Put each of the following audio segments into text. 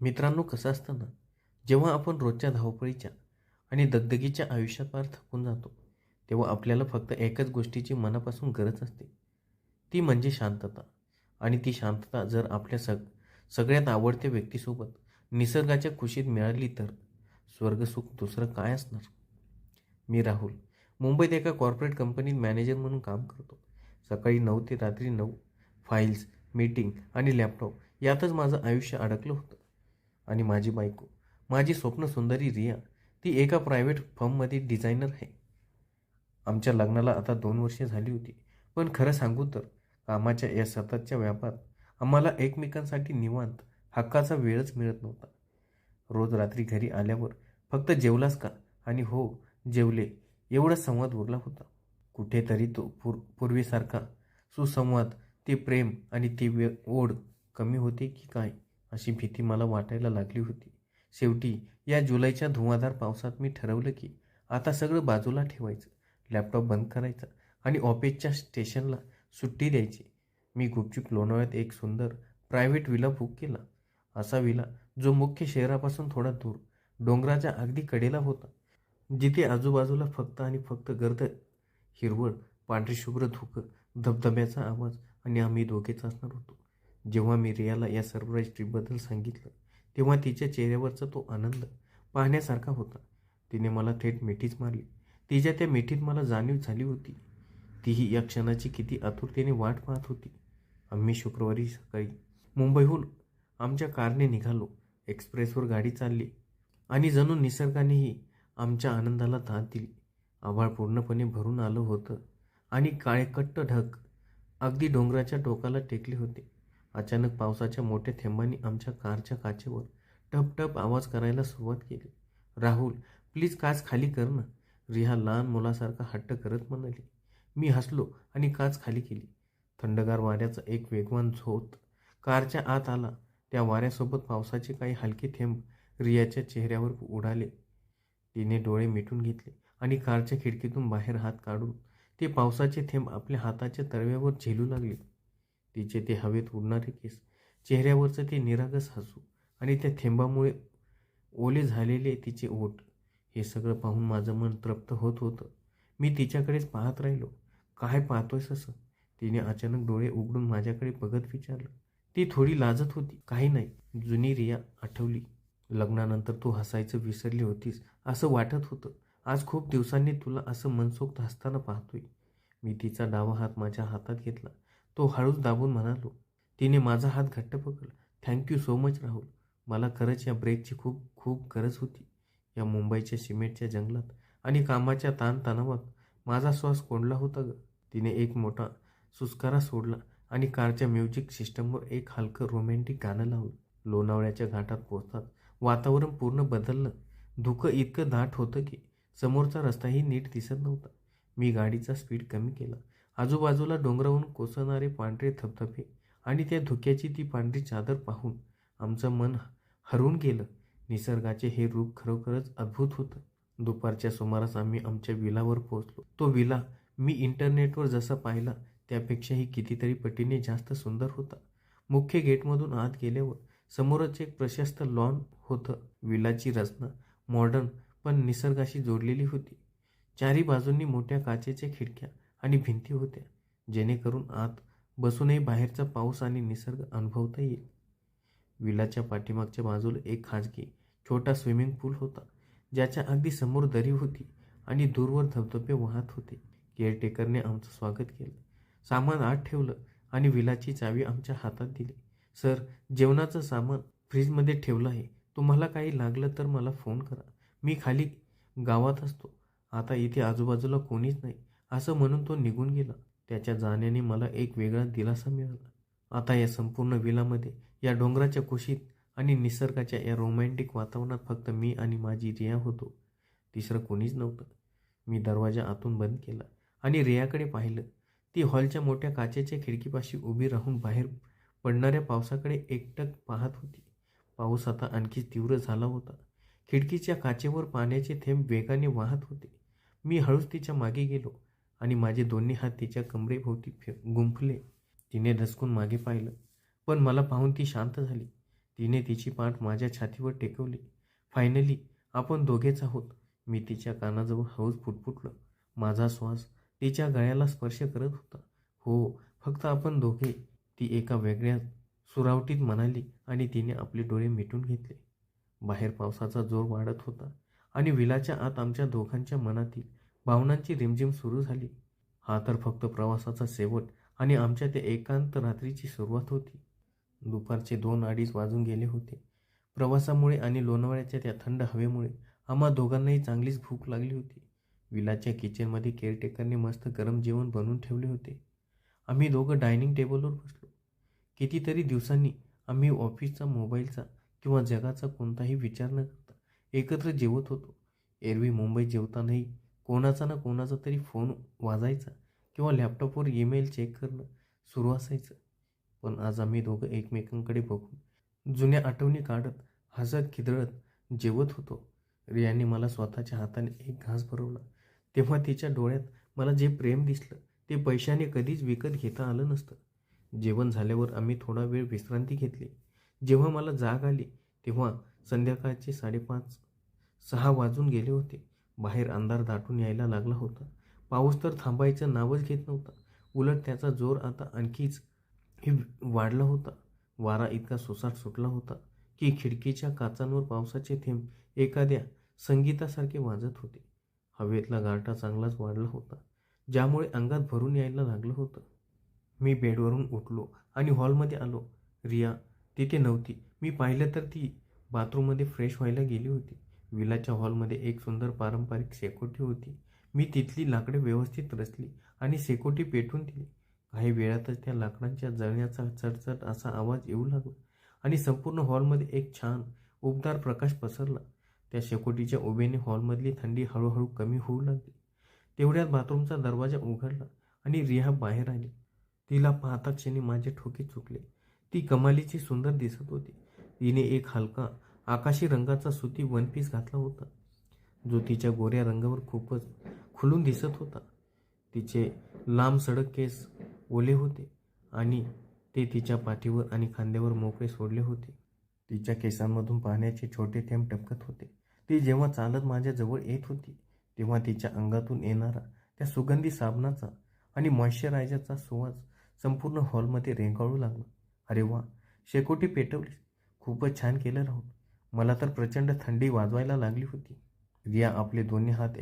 मित्रांनो, कसं असतं ना, जेव्हा आपण रोजच्या धावपळीच्या आणि दगदगीच्या आयुष्यात पार थकून जातो, तेव्हा आपल्याला फक्त एकच गोष्टीची मनापासून गरज असते. ती म्हणजे शांतता. आणि ती शांतता जर आपल्या सगळ्यात आवडत्या व्यक्तीसोबत निसर्गाच्या कुशीत मिळाली तर स्वर्गसुख दुसरं काय असणार. मी राहुल, मुंबईत एका कॉर्पोरेट कंपनीत मॅनेजर म्हणून काम करतो. सकाळी 9 ते रात्री 9, फाईल्स, मीटिंग आणि लॅपटॉप यातच माझं आयुष्य अडकलं होतं. आणि माझी बायको, माझी स्वप्न सुंदरी रिया, ती एका प्रायव्हेट फर्ममध्ये डिझायनर आहे. आमच्या लग्नाला आता 2 वर्षे झाली होती. पण खरं सांगू तर कामाच्या या सततच्या व्यापात आम्हाला एकमेकांसाठी निवांत हक्काचा वेळच मिळत नव्हता. रोज रात्री घरी आल्यावर फक्त जेवलास का आणि हो जेवले एवढाच संवाद उरला होता. कुठेतरी तो पूर्वीसारखा सुसंवाद, ते प्रेम आणि ती ओढ कमी होते की काय अशी भीती मला वाटायला लागली होती. शेवटी या जुलैच्या धुवाधार पावसात मी ठरवलं की आता सगळं बाजूला ठेवायचं, लॅपटॉप बंद करायचा आणि ऑफिसच्या स्टेशनला सुट्टी द्यायची. मी गुपचूप लोणावळ्यात एक सुंदर प्रायव्हेट विला बुक केला. असा विला जो मुख्य शहरापासून थोडा दूर डोंगराच्या अगदी कडेला होता, जिथे आजूबाजूला फक्त आणि फक्त गर्द हिरवळ, पांढरी शुभ्र धुकं, धबधब्याचा आवाज आणि आम्ही दोघेच असणार होतो. जेव्हा मी रियाला या सरप्राईज ट्रिपबद्दल सांगितलं, तेव्हा तिच्या चेहऱ्यावरचा तो आनंद पाहण्यासारखा होता. तिने मला थेट मिठीच मारली. तिच्या त्या मिठीत मला जाणीव झाली होती, तीही या क्षणाची किती आतुरतेने वाट पाहत होती. आम्ही शुक्रवारी सकाळी मुंबईहून आमच्या कारने निघालो. एक्सप्रेसवर गाडी चालली आणि जणू निसर्गानेही आमच्या आनंदाला दाद दिली. आभाळ पूर्णपणे भरून आलं होतं आणि काळेकट्ट ढग अगदी डोंगराच्या टोकाला टेकले होते. अचानक पावसाच्या मोठ्या थेंबांनी आमच्या कारच्या काचेवर टप आवाज करायला सुरुवात केली. राहुल, प्लीज काच खाली कर ना, रिहा लहान मुलासारखा हट्ट करत म्हणाली. मी हसलो आणि काच खाली केली. थंडगार वाऱ्याचा एक वेगवान झोत कारच्या आत आला. त्या वाऱ्यासोबत पावसाचे काही हलके थेंब रियाच्या चेहऱ्यावर उडाले. तिने डोळे मिटून घेतले आणि कारच्या खिडकीतून बाहेर हात काढून ते पावसाचे थेंब आपल्या हाताच्या तळव्यावर झेलू लागले. तिचे ते हवेत उडणारे केस, चेहऱ्यावरचं ते निरागस हसू आणि त्या थेंबामुळे ओले झालेले तिचे ओठ, हे सगळं पाहून माझं मन तृप्त होत होतं. मी तिच्याकडेच पाहत राहिलो. काय पाहतोयस असं? तिने अचानक डोळे उघडून माझ्याकडे बघत विचारलं. ती थोडी लाजत होती. काही नाही, जुनी रिया आठवली. लग्नानंतर तू हसायचं विसरली होतीस असं वाटत होतं. आज खूप दिवसांनी तुला असं मनसोक्त हसताना पाहतोय. मी तिचा डावा हात माझ्या हातात घेतला. तो हळूच दाबून म्हणालो. तिने माझा हात घट्ट पकडला. Thank you so much Rahul. मला खरंच या ब्रेकची खूप खूप गरज होती. या मुंबईच्या सिमेंटच्या जंगलात आणि कामाच्या ताणतणावात माझा श्वास कोंडला होता ग. तिने एक मोठा सुस्कारा सोडला आणि कारच्या म्युझिक सिस्टमवर एक हलकं रोमॅन्टिक गाणं लावलं. लोणावळ्याच्या घाटात पोहोचताच वातावरण पूर्ण बदललं. धुकं इतकं दाट होतं की समोरचा रस्ताही नीट दिसत नव्हता. मी गाडीचा स्पीड कमी केला. आजूबाजूला डोंगरावरून कोसळणारे पांढरे धबधबे आणि त्या धुक्याची ती पांढरी चादर पाहून आमचं मन हरवून गेलं. निसर्गाचे हे रूप खरोखरच अद्भुत होतं. दुपारच्या सुमारास आम्ही आमच्या विलावर पोहोचलो. तो विला मी इंटरनेटवर जसा पाहिला त्यापेक्षाही कितीतरी पटीने जास्त सुंदर होता. मुख्य गेटमधून आत गेल्यावर समोरच एक प्रशस्त लॉन होतं. विलाची रचना मॉडर्न पण निसर्गाशी जोडलेली होती. चारी बाजूंनी मोठ्या काचेच्या खिडक्या आणि भिंती होत्या, जेणेकरून आत बसूनही बाहेरचा पाऊस आणि निसर्ग अनुभवता येईल. विलाच्या पाठीमागच्या बाजूला एक खाजगी छोटा स्विमिंग पूल होता, ज्याच्या अगदी समोर दरी होती आणि दूरवर धबधबे वाहत होते. केअरटेकरने आमचं स्वागत केलं, सामान आत ठेवलं आणि विलाची चावी आमच्या हातात दिली. सर, जेवणाचं सामान फ्रीजमध्ये ठेवलं आहे. तुम्हाला काही लागलं तर मला फोन करा. मी खाली गावात असतो. आता इथे आजूबाजूला कोणीच नाही, असं म्हणून तो निघून गेला. त्याच्या जाण्याने मला एक वेगळा दिलासा मिळाला. आता या संपूर्ण विलामध्ये, या डोंगराच्या कुशीत आणि निसर्गाच्या या रोमॅन्टिक वातावरणात फक्त मी आणि माझी रिया होतो. तिसरं कोणीच नव्हतं. मी दरवाजा आतून बंद केला आणि रियाकडे पाहिलं. ती हॉलच्या मोठ्या काचेच्या खिडकीपाशी उभी राहून बाहेर पडणाऱ्या पावसाकडे एकटक पाहत होती. पाऊस आता आणखी तीव्र झाला होता. खिडकीच्या काचेवर पाण्याचे थेंब वेगाने वाहत होते. मी हळूच तिच्या मागे गेलो आणि माझे दोन्ही हात तिच्या कमरेभोवती गुंफले. तिने धसकून मागे पाहिलं, पण मला पाहून ती शांत झाली. तिने तिची पाठ माझ्या छातीवर टेकवली. फायनली आपण दोघेच आहोत. मी तिच्या कानाजवळ हळूच फुटफुटलं. माझा श्वास तिच्या गळ्याला स्पर्श करत होता. हो, फक्त आपण दोघे, ती एका वेगळ्या सुरावटीत म्हणाली आणि तिने आपले डोळे मिटून घेतले. बाहेर पावसाचा जोर वाढत होता आणि विलाच्या आत आमच्या दोघांच्या मनातील भावनांची रिमझिम सुरू झाली. हा तर फक्त प्रवासाचा शेवट आणि आमच्या त्या एकांत रात्रीची सुरुवात होती. दुपारचे 2-2:30 वाजून गेले होते. प्रवासामुळे आणि लोणावळ्याच्या त्या थंड हवेमुळे आम्हा दोघांनाही चांगलीच भूक लागली होती. विलाच्या किचनमध्ये केअरटेकरने मस्त गरम जेवण बनवून ठेवले होते. आम्ही दोघं डायनिंग टेबलवर बसलो. कितीतरी दिवसांनी आम्ही ऑफिसचा, मोबाईलचा किंवा जगाचा कोणताही विचार न करता एकत्र जेवत होतो. एरवी मुंबईत जेवतानाही कोणाचा ना कोणाचा तरी फोन वाजायचा किंवा लॅपटॉपवर ईमेल चेक करणं सुरू असायचं. पण आज आम्ही दोघं एकमेकांकडे बघून जुन्या आठवणी काढत, हसत खिदळत जेवत होतो. रियाने मला स्वतःच्या हाताने एक घास भरवला. तेव्हा तिच्या डोळ्यात मला जे प्रेम दिसलं ते पैशाने कधीच विकत घेता आलं नसतं. जेवण झाल्यावर आम्ही थोडा वेळ विश्रांती घेतली. जेव्हा मला जाग आली तेव्हा संध्याकाळचे 5:30-6 वाजून गेले होते. बाहेर अंधार दाटून यायला लागला होता. पाऊस तर थांबायचं नावच घेत नव्हता. उलट त्याचा जोर आता आणखीच वाढला होता. वारा इतका सुसाट सुटला होता की खिडकीच्या काचांवर पावसाचे थेंब एखाद्या संगीतासारखे वाजत होते. हवेतला गारठा चांगलाच वाढला होता, ज्यामुळे अंगात भरून यायला लागलं होतं. मी बेडवरून उठलो आणि हॉलमध्ये आलो. रिया तिथे नव्हती. मी पाहिलं तर ती बाथरूममध्ये फ्रेश व्हायला गेली होती. विलाच्या हॉलमध्ये एक सुंदर पारंपरिक शेकोटी होती. मी तिथली लाकडे व्यवस्थित रचली आणि शेकोटी पेटवून दिली. काही वेळातच त्या लाकडांच्या जळण्याचा चटचट असा आवाज येऊ लागला आणि संपूर्ण हॉलमध्ये एक छान उबदार प्रकाश पसरला. त्या शेकोटीच्या उभेने हॉलमधली थंडी हळूहळू कमी होऊ लागली. तेवढ्यात बाथरूमचा दरवाजा उघडला आणि रिया बाहेर आली. तिला पाहता क्षणी माझे ठोके चुकले. ती कमालीची सुंदर दिसत होती. तिने एक हलका आकाशी रंगाचा सुती वन पीस घातला होता, जो तिच्या गोऱ्या रंगावर खूपच खुलून दिसत होता. तिचे लांब सडक केस ओले होते आणि ते तिच्या पाठीवर आणि खांद्यावर मोकळे सोडले होते. तिच्या केसांमधून पाण्याचे छोटे थेंब टपकत होते. ती जेव्हा चालत माझ्या जवळ येत होती तेव्हा तिच्या अंगातून येणारा त्या सुगंधी साबणाचा आणि मॉइश्चरायझरचा सुवास संपूर्ण हॉलमध्ये रेंगाळू लागला. अरे वा, शेकोटी पेटवली, खूपच छान केलं राहुल. मला तर प्रचंड थंडी वाजवायला लागली होती. रिया आपले दोन्ही हात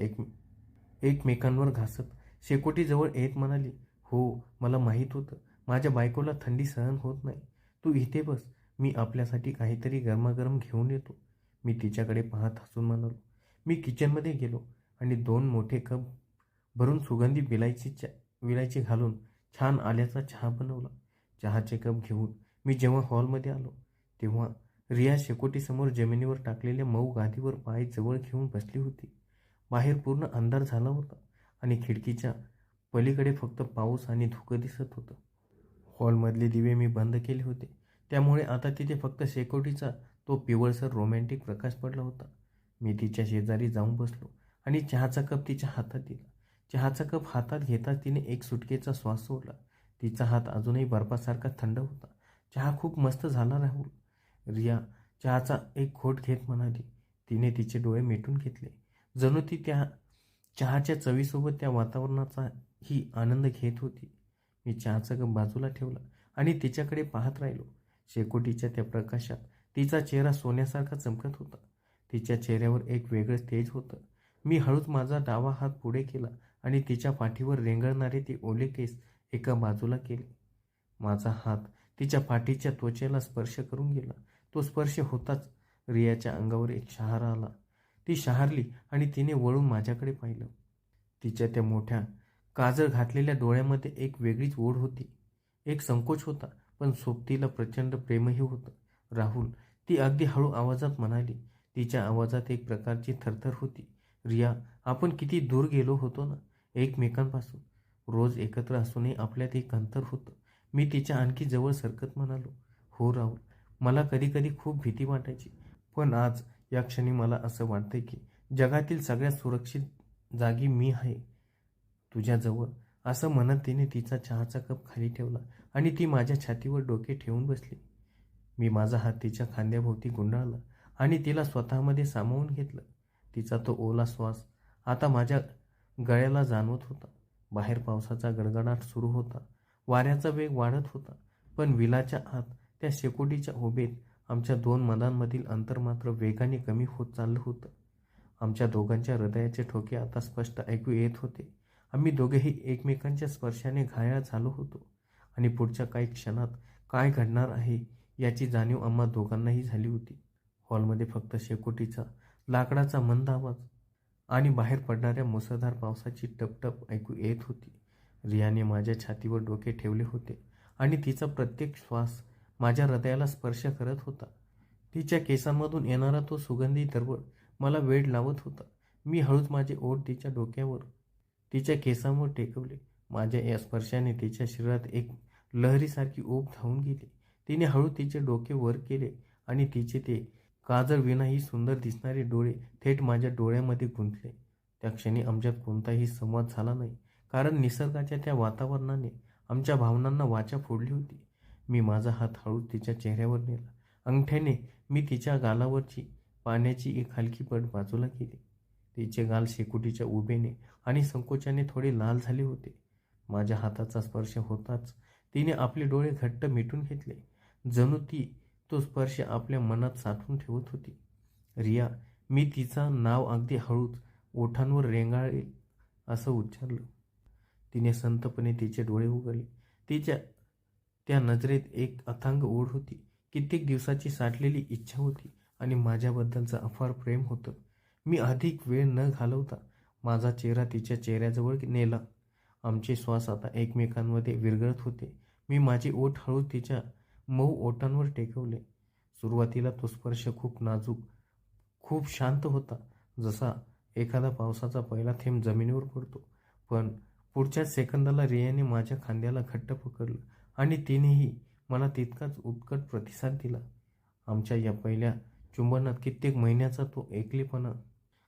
एकमेकांवर घासत शेकोटीजवळ येत म्हणाली, हो, मला माहीत होतं माझ्या बायकोला थंडी सहन होत नाही. तू इथे बस, मी आपल्यासाठी काहीतरी गरमागरम घेऊन येतो. मी तिच्याकडे पाहत हसून म्हणालो. मी किचनमध्ये गेलो आणि 2 मोठे कप भरून सुगंधी विलायची घालून छान आल्याचा चहा बनवला. चहाचे कप घेऊन मी जेव्हा हॉलमध्ये आलो तेव्हा रिया शेकोटीसमोर जमिनीवर टाकलेल्या मऊ गादीवर पाय जवळ घेऊन बसली होती. बाहेर पूर्ण अंधार झाला होता आणि खिडकीच्या पलीकडे फक्त पाऊस आणि धुकं दिसत होतं. हॉलमधले दिवे मी बंद केले होते, त्यामुळे आता तिथे फक्त शेकोटीचा तो पिवळसर रोमॅन्टिक प्रकाश पडला होता. मी तिच्या शेजारी जाऊन बसलो आणि चहाचा कप तिच्या हातात दिला. चहाचा कप हातात घेताच तिने एक सुटकेचा श्वास सोडला. तिचा हात अजूनही बर्फासारखा थंड होता. चहा खूप मस्त झाला राहुल, रिया चहाचा एक घोट घेत म्हणाली. तिने तिचे डोळे मिटून घेतले, जणू ती त्या चहाच्या चवीसोबत त्या वातावरणाचाही आनंद घेत होती. मी चहाचा कप बाजूला ठेवला आणि तिच्याकडे पाहत राहिलो. शेकोटीच्या त्या प्रकाशात तिचा चेहरा सोन्यासारखा चमकत होता. तिच्या चेहऱ्यावर एक वेगळं तेज होतं. मी हळूच माझा डावा हात पुढे केला आणि तिच्या पाठीवर रेंगाळणारे ते ओले केस एका बाजूला केले. माझा हात तिच्या पाठीच्या त्वचेला स्पर्श करून गेला. तो स्पर्श होताच रियाच्या अंगावर एक शहारा आला. ती शहारली आणि तिने वळून माझ्याकडे पाहिलं. तिच्या त्या मोठ्या काजळ घातलेल्या डोळ्यामध्ये एक वेगळीच ओढ होती. एक संकोच होता, पण सोबतीला प्रचंड प्रेमही होतं. राहुल, ती अगदी हळू आवाजात म्हणाली. तिच्या आवाजात एक प्रकारची थरथर होती. रिया, आपण किती दूर गेलो होतो ना एकमेकांपासून. रोज एकत्र असूनही आपल्यात एक अंतर होतं. मी तिच्या आणखी जवळ सरकत म्हणालो, हो राहुल, मला कधी कधी खूप भीती वाटायची, पण आज या क्षणी मला असं वाटतंय की जगातील सगळ्यात सुरक्षित जागी मी आहे, तुझ्याजवळ. असं म्हणत तिने तिचा चहाचा कप खाली ठेवला आणि ती माझ्या छातीवर डोके ठेवून बसली. मी माझा हात तिच्या खांद्याभोवती गुंडाळला आणि तिला स्वतःमध्ये सामावून घेतलं. तिचा तो ओला श्वास आता माझ्या गळ्याला जाणवत होता. बाहेर पावसाचा गडगडाट सुरू होता. वाऱ्याचा वेग वाढत होता. पण विलाच्या आत त्या शेकोटीच्या उभेत आमच्या दोन मनांमधील अंतर मात्र वेगाने कमी होत चाललं होतं. आमच्या दोघांच्या हृदयाचे ठोके आता स्पष्ट ऐकू येत होते. आम्ही दोघेही एकमेकांच्या स्पर्शाने घायाळ झालो होतो आणि पुढच्या काही क्षणात काय घडणार आहे याची जाणीव आम्हा दोघांनाही झाली होती. हॉलमध्ये फक्त शेकोटीचा लाकडाचा मंद आवाज आणि बाहेर पडणाऱ्या मुसळधार पावसाची टपटप ऐकू येत होती. रियाने माझ्या छातीवर डोके ठेवले होते आणि तिचा प्रत्येक श्वास माझ्या हृदयाला स्पर्श करत होता. तिच्या केसांमधून येणारा तो सुगंधी दरवळ मला वेड लावत होता. मी हळूच माझे ओठ तिच्या डोक्यावर, तिच्या केसांवर टेकवले. माझ्या या स्पर्शाने तिच्या शरीरात एक लहरीसारखी ऊब धावून गेली. तिने हळू तिचे डोके वर केले आणि तिचे ते काजळ विनाही सुंदर दिसणारे डोळे थेट माझ्या डोळ्यामध्ये गुंतले. त्या क्षणी आमच्यात कोणताही संवाद झाला नाही, कारण निसर्गाच्या त्या वातावरणाने आमच्या भावनांना वाचा फोडली होती. मी माझा हात हळूच तिच्या चेहऱ्यावर नेला. अंगठ्याने मी तिच्या गालावरची पाण्याची एक हलकी पट बाजूला केली. तिचे गाल शेकोटीच्या उभेने आणि संकोचाने थोडे लाल झाले होते. माझ्या हाताचा स्पर्श होताच तिने आपले डोळे घट्ट मिटून घेतले, जणू ती तो स्पर्श आपल्या मनात साठवून ठेवत होती. रिया, मी तिचं नाव अगदी हळूच ओठांवर रेंगाळेल असं उच्चारलं. तिने संतपणे तिचे डोळे उघडले. तिच्या त्या नजरेत एक अथांग ओढ होती, कित्येक दिवसाची साठलेली इच्छा होती आणि माझ्याबद्दलचं अफाट प्रेम होतं. मी अधिक वेळ न घालवता माझा चेहरा तिच्या चेहऱ्याजवळ नेला. आमचे श्वास आता एकमेकांमध्ये विरघळत होते. मी माझे ओठ हळूच तिच्या मऊ ओठांवर टेकवले. सुरुवातीला तो स्पर्श खूप नाजूक, खूप शांत होता, जसा एखादा पावसाचा पहिला थेंब जमिनीवर पडतो. पण पुढच्याच सेकंदाला रियाने माझ्या खांद्याला घट्ट पकडलं आणि तिनेही मला तितकाच उत्कट प्रतिसाद दिला. आमच्या या पहिल्या चुंबनात कित्येक महिन्याचा तो एकलेपणा,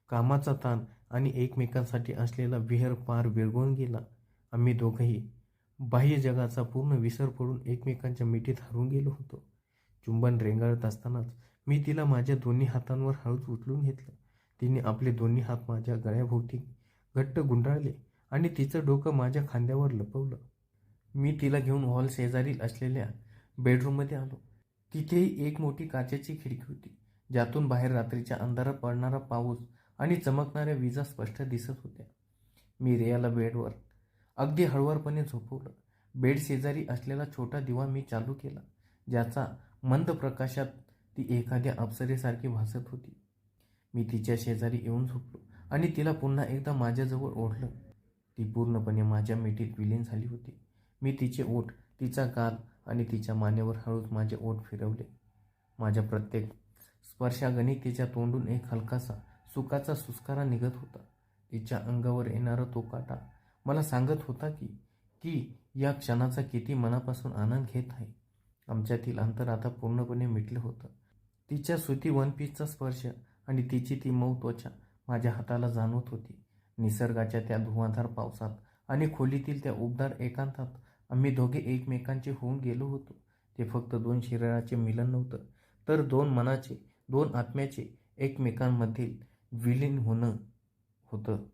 कामाचा ताण आणि एकमेकांसाठी असलेला विहर पार विरघळून गेला. आम्ही दोघंही बाह्य जगाचा पूर्ण विसर पडून एकमेकांच्या मिठीत हरवून गेलो होतो. चुंबन रेंगाळत असतानाच मी तिला माझ्या दोन्ही हातांवर हळूच उचलून घेतलं. तिने आपले दोन्ही हात माझ्या गळ्याभोवती घट्ट गुंडाळले आणि तिचं डोकं माझ्या खांद्यावर लपवलं. मी तिला घेऊन हॉल शेजारील असलेल्या बेडरूममध्ये आलो. तिथेही एक मोठी काचेची खिडकी होती, ज्यातून बाहेर रात्रीच्या अंधारात पडणारा पाऊस आणि चमकणाऱ्या विजा स्पष्ट दिसत होत्या. मी रियाला बेडवर अगदी हळुवारपणे झोपवलं. बेड शेजारी असलेला छोटा दिवा मी चालू केला, ज्याचा मंद प्रकाशात ती एखाद्या अप्सरेसारखी भासत होती. मी तिच्या शेजारी येऊन झोपलो आणि तिला पुन्हा एकदा माझ्याजवळ ओढलं. ती पूर्णपणे माझ्या मिठीत विलीन झाली होती. मी तिचे ओठ, तिचा गाल आणि तिच्या मानेवर हळूच माझे ओठ फिरवले. माझ्या प्रत्येक स्पर्शागणी तिच्या तोंडून एक हलकासा सुखाचा सुस्कारा निघत होता. तिच्या अंगावर येणारा तो काटा मला सांगत होता की ती या क्षणाचा किती मनापासून आनंद घेत आहे. आमच्यातील अंतर आता पूर्णपणे मिटलं होतं. तिच्या सुती वनपीसचा स्पर्श आणि तिची ती मऊ त्वचा माझ्या हाताला जाणवत होती. निसर्गाच्या त्या धुवांधार पावसात आणि खोलीतील त्या उबदार एकांतात आम्ही दोघे एकमेकांचे होऊन गेलो होतो. ते फक्त दोन शरीराचे मिलन नव्हतं, तर दोन मनाचे, दोन आत्म्याचे एकमेकांमध्ये विलीन होणं होतं.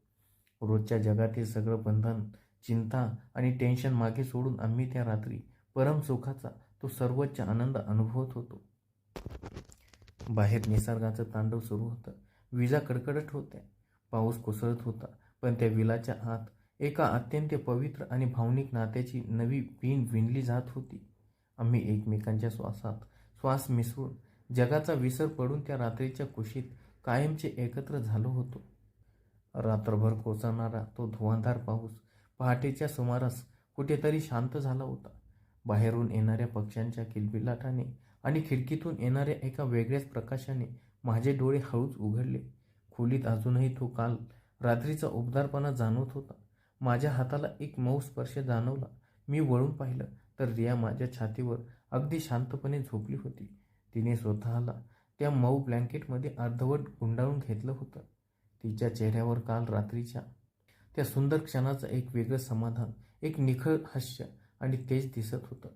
रोजच्या जगातील सगळं बंधन, चिंता आणि टेन्शन मागे सोडून आम्ही त्या रात्री परम सुखाचा तो सर्वोच्च आनंद अनुभवत होतो. बाहेर निसर्गाचं तांडव सुरू होतं. विजा कडकडत होत्या, पाऊस कोसळत होता, पण त्या विलाच्या आत एका अत्यंत पवित्र आणि भावनिक नात्याची नवी वीण विणली जात होती. आम्ही एकमेकांच्या श्वासात श्वास मिसळून जगाचा विसर पडून त्या रात्रीच्या कुशीत कायमचे एकत्र झालो होतो. रात्रभर कोसळणारा तो धुवांधार पाऊस पहाटेच्या सुमारास कुठेतरी शांत झाला होता. बाहेरून येणाऱ्या पक्ष्यांच्या किलबिलाटाने आणि खिडकीतून येणाऱ्या एका वेगळ्याच प्रकाशाने माझे डोळे हळूच उघडले. खोलीत अजूनही तो काल रात्रीचा उबदारपणा जाणवत होता. माझ्या हाताला एक मऊ स्पर्श जाणवला. मी वळून पाहिलं तर रिया माझ्या छातीवर अगदी शांतपणे झोपली होती. तिने स्वतःला त्या मऊ ब्लँकेटमध्ये अर्धवट गुंडाळून घेतलं होतं. तिच्या चेहऱ्यावर काल रात्रीच्या त्या सुंदर क्षणाचं एक वेगळं समाधान, एक निखळ हास्य आणि तेज दिसत होतं.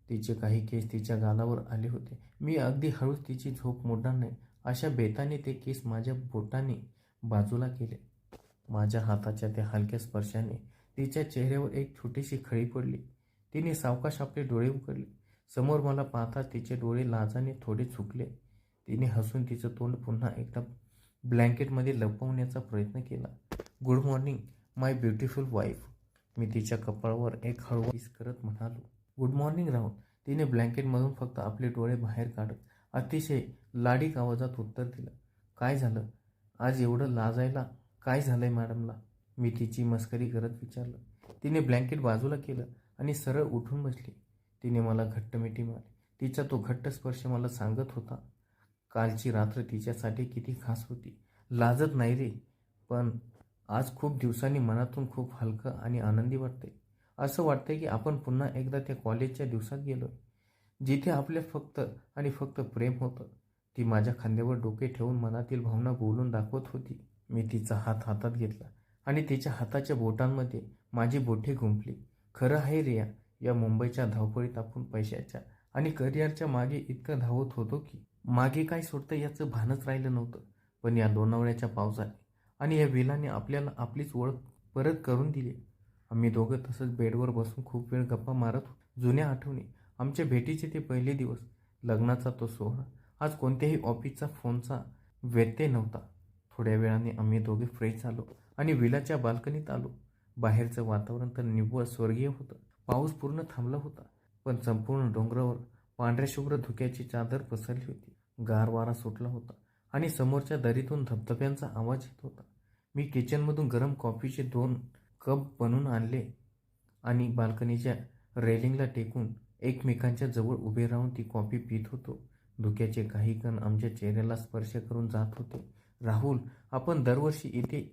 तिचे काही केस तिच्या गालावर आले होते. मी अगदी हळूच तिची झोप मोडणार नाही अशा बेताने ते केस माझ्या बोटाने बाजूला केले. माझ्या हाताच्या त्या हलक्या स्पर्शाने तिच्या चेहऱ्यावर एक छोटीशी खळी पडली. तिने सावकाश आपले डोळे उघडले. समोर मला पाहता तिचे डोळे लाजाने थोडे झुकले. तिने हसून तिचं तोंड पुन्हा एकदा ब्लँकेटमध्ये लपवण्याचा प्रयत्न केला. गुड मॉर्निंग माय ब्युटिफुल वाईफ, मी तिच्या कपाळावर एक हळवा किस करत म्हणालो. गुड मॉर्निंग राहुल, तिने ब्लँकेटमधून फक्त आपले डोळे बाहेर काढत अतिशय लाडीक आवाजात उत्तर दिलं. काय झालं आज एवढं लाजायला? काय झालंय मॅडमला? मी तिची मस्करी करत विचारलं. तिने ब्लँकेट बाजूला केलं आणि सरळ उठून बसली. तिने मला घट्ट मिठी मारली. तिचा तो घट्ट स्पर्श मला सांगत होता कालची रात्र तिच्यासाठी किती खास होती. लाजत नाही रे, पण आज खूप दिवसांनी मनातून खूप हलकं आणि आनंदी वाटते. असं वाटतंय की आपण पुन्हा एकदा त्या कॉलेजच्या दिवसात गेलोय, जिथे आपले फक्त आणि फक्त प्रेम होतं. ती माझ्या खांद्यावर डोके ठेवून मनातील भावना बोलून दाखवत होती. मी तिचा हात हातात घेतला आणि तिच्या हाताच्या बोटांमध्ये माझी बोटे गुंफली. खरं आहे रिया, या मुंबईच्या धावपळीत आपण पैशाच्या आणि करिअरच्या मागे इतकं धावत होतो की मागे काय सोडतं याचं भानच राहिलं नव्हतं. पण या लोणावळ्याच्या पावसाने आणि या विलाने आपल्याला आपलीच ओळख परत करून दिली. आम्ही दोघं तसंच बेडवर बसून खूप वेळ गप्पा मारत होतो. जुन्या आठवणी, आमच्या भेटीचे ते पहिले दिवस, लग्नाचा तो सोहळा. आज कोणत्याही ऑफिसचा फोनचा व्यत्यय नव्हता. थोड्या वेळाने आम्ही दोघे फ्रेश झालो आणि विलाच्या बाल्कनीत आलो. बाहेरचं वातावरण तर निव्वळ स्वर्गीय होतं. पाऊस पूर्ण थांबला होता, पण संपूर्ण डोंगरावर पांढऱ्या शुभ्र धुक्याची चादर पसरली होती. गार वारा सुटला होता आणि समोरच्या दरीतून धबधब्यांचा आवाज येत होता. मी किचनमधून गरम कॉफीचे 2 कप बनवून आणले आणि बाल्कनीच्या रेलिंगला टेकून एकमेकांच्या जवळ उभे राहून ती कॉफी पित होतो. धुक्याचे काही कण आमच्या चेहऱ्याला स्पर्श करून जात होते. राहुल, आपण दरवर्षी इथे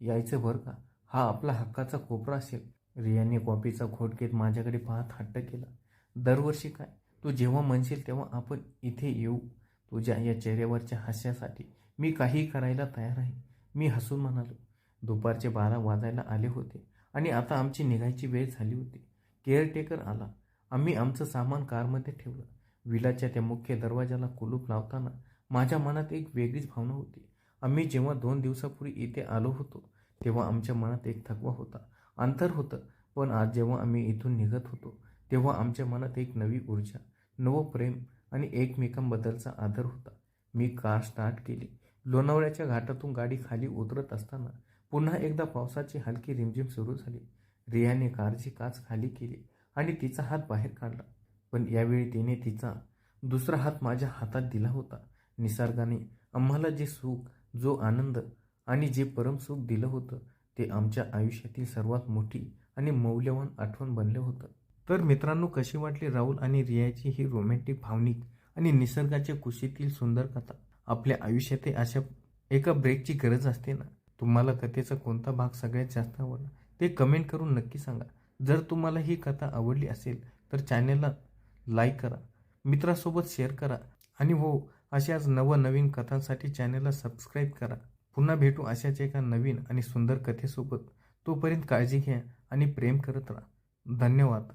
यायचं बरं का? हा आपला हक्काचा कोपरा असेल. रियाने कॉफीचा घोट घेत माझ्याकडे पाहत हट्ट केला. दरवर्षी काय, तू जेव्हा म्हणशील तेव्हा आपण इथे येऊ. तुझ्या या चेहऱ्यावरच्या हास्यासाठी मी काही करायला तयार आहे, मी हसून म्हणालो. दुपारचे 12 वाजायला आले होते आणि आता आमची निघायची वेळ झाली होती. केअरटेकर आला. आम्ही आमचं सामान कारमध्ये ठेवलं. विलाच्या त्या मुख्य दरवाजाला कुलूप लावताना माझ्या मनात एक वेगळीच भावना होती. आम्ही जेव्हा 2 दिवसापूर्वी इथे आलो होतो तेव्हा आमच्या मनात एक थकवा होता, अंतर होतं. पण आज जेव्हा आम्ही इथून निघत होतो तेव्हा आमच्या मनात एक नवी ऊर्जा, नवं प्रेम आणि एकमेकांबद्दलचा आदर होता. मी कार स्टार्ट केली. लोणावळ्याच्या घाटातून गाडी खाली उतरत असताना पुन्हा एकदा पावसाची हलकी रिमझिम सुरू झाली. रियाने कारची काच खाली केली आणि तिचा हात बाहेर काढला, पण यावेळी तिने तिचा दुसरा हात माझ्या हातात दिला होता. निसर्गाने आम्हाला जे सुख, जो आनंद आणि जे परमसुख दिलं होतं ते आमच्या आयुष्यातील सर्वात मोठी आणि मौल्यवान आठवण बनलं होतं. तर मित्रांनो, कशी वाटली राहुल आणि रियाची ही रोमॅन्टिक, भावनिक आणि निसर्गाच्या कुशीतील सुंदर कथा? आपल्या आयुष्यात अशा एका ब्रेकची गरज असते ना. तुम्हाला कथेचा कोणता भाग सगळ्यात जास्त आवडला ते कमेंट करून नक्की सांगा. जर तुम्हाला ही कथा आवडली असेल तर चॅनलला लाईक करा, मित्रासोबत शेअर करा आणि हो, अशाच नवनवीन कथांसाठी चॅनलला सबस्क्राईब करा. पुन्हा भेटू अशाच एका नवीन आणि सुंदर कथेसोबत. तोपर्यंत काळजी घ्या आणि प्रेम करत राहा. धन्यवाद.